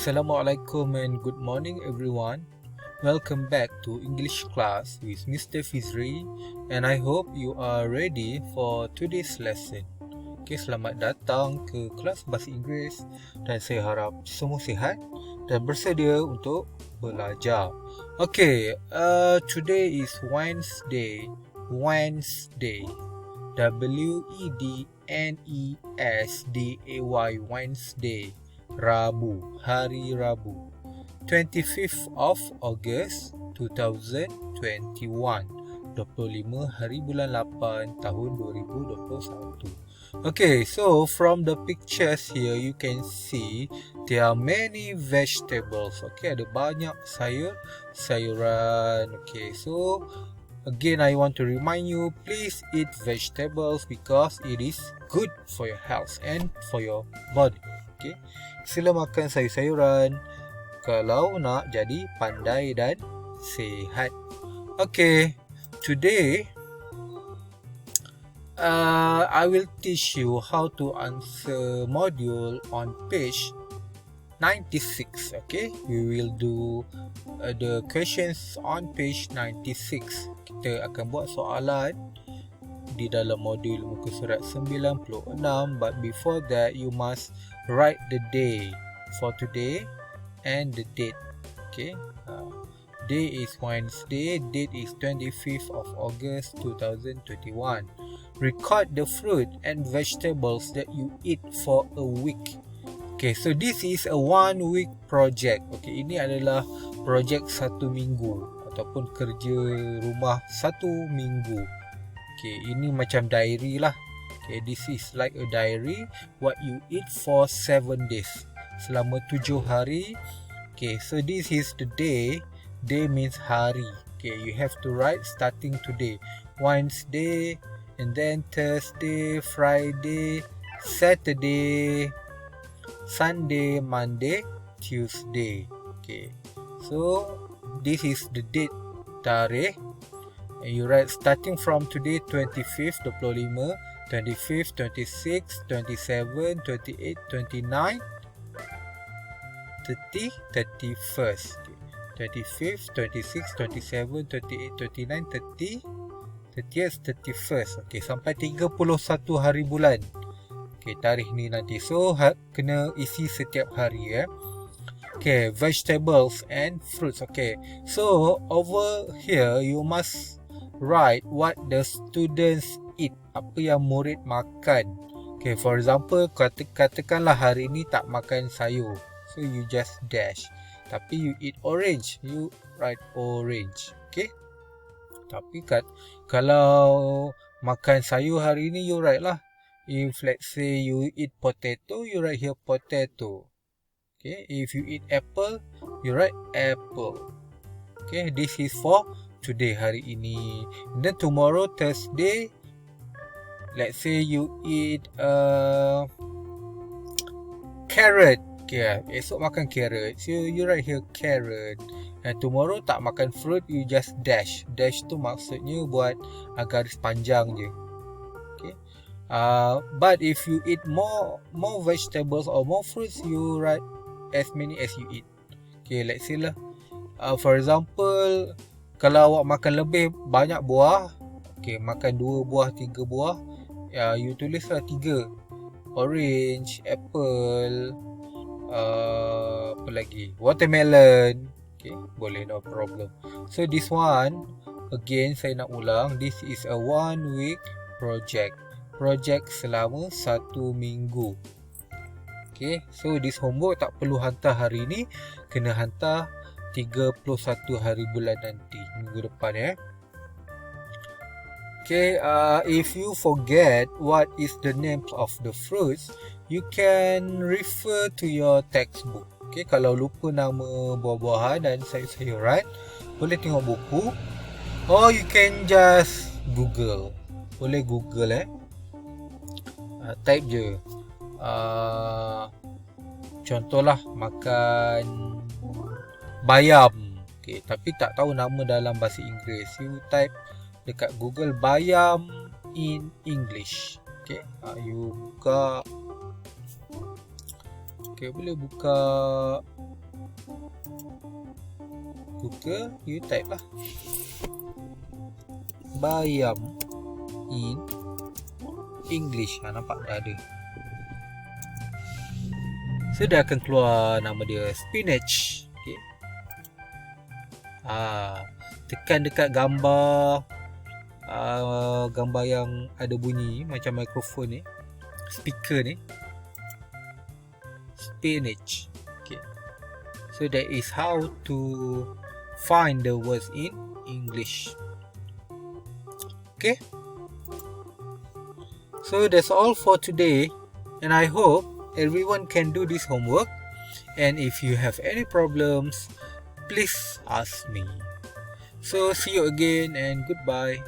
Assalamualaikum and good morning everyone. Welcome back to English class with Mr. Fizri, and I hope you are ready for today's lesson. Okay, selamat datang ke kelas bahasa Inggeris dan saya harap semua sihat dan bersedia untuk belajar. Okay, today is Wednesday. Wednesday. W-E-D-N-E-S-D-A-Y. Wednesday. Rabu, hari Rabu, 25th of August 2021, 25 hari bulan 8 tahun 2021. Okay, so from the pictures here you can see there are many vegetables. Okay, ada banyak sayuran. Okay, so again I want to remind you, please eat vegetables because it is good for your health and for your body. Okay, sila makan sayur-sayuran kalau nak jadi pandai dan sihat. Okay, today I will teach you how to answer module on page 96. Okay, we will do the questions on page 96. Kita akan buat soalan di dalam modul muka surat 96, but before that you must write the day for today and the date. Okay, day is Wednesday, date is 25th of August 2021. Record the fruit and vegetables that you eat for a week. Okay, so this is a 1 week project. Okay, ini adalah projek 1 minggu ataupun kerja rumah 1 minggu. Okay, ini macam diary lah. Okay, this is like a diary what you eat for 7 days, selama 7 hari. Okay, so this is the day. Day means hari. Okay, you have to write starting today. Wednesday, and then Thursday, Friday, Saturday, Sunday, Monday, Tuesday. Okay, so this is the date, tarikh. And you write starting from today 25th, 25, 25th, 26th, 27, 28, 29, 30, 31st. Okay. 25th, 26th, 27, 28, 29, 30, 30th, 31st. Okay, sampai 31 hari bulan. Okay, tarikh ni nanti. So, kena isi setiap hari ya. Okay, vegetables and fruits. Okay, so over here you must write what the students eat. Apa yang murid makan. Okay, for example, katakanlah hari ni tak makan sayur. So, you just dash. Tapi you eat orange. You write orange. Okay. Tapi kalau makan sayur hari ni, you write lah. If let's say you eat potato, you write here potato. Okay. If you eat apple, you write apple. Okay. This is for today, hari ini. And then tomorrow, Thursday, let's say you eat carrot. Okay, esok makan carrot. So you write here carrot. And tomorrow tak makan fruit, you just dash. Dash tu maksudnya buat garis panjang je. Okay. But if you eat more vegetables or more fruits, you write as many as you eat. Okay, let's say lah. For example, kalau awak makan lebih banyak buah, okay, makan 2 buah, 3 buah, you tulislah 3. Orange, apple, apa lagi? Watermelon. Okay, boleh, no problem. So this one, again saya nak ulang, this is a 1 week project. Project selama 1 minggu. Okay, so this homework tak perlu hantar hari ni, kena hantar 31 hari bulan nanti, minggu depan ya. Okay, if you forget what is the names of the fruits, you can refer to your textbook. Okay, kalau lupa nama buah-buahan dan sayur-sayuran, boleh tengok buku. Or you can just Google. Boleh Google type je. Contohlah makan bayam. Okay, tapi tak tahu nama dalam bahasa Inggeris. You type dekat Google bayam in English. Okay, you buka. Okay, boleh buka Google, you type lah bayam in English. Nampak dah ada. So dia akan keluar nama dia spinach. Okay. Tekan dekat gambar gambar yang ada bunyi macam mikrofon ni, speaker ni, spinach. Okay. So that is how to find the words in English. Okay. So that's all for today, and I hope everyone can do this homework. And if you have any problems, please ask me. So see you again and goodbye.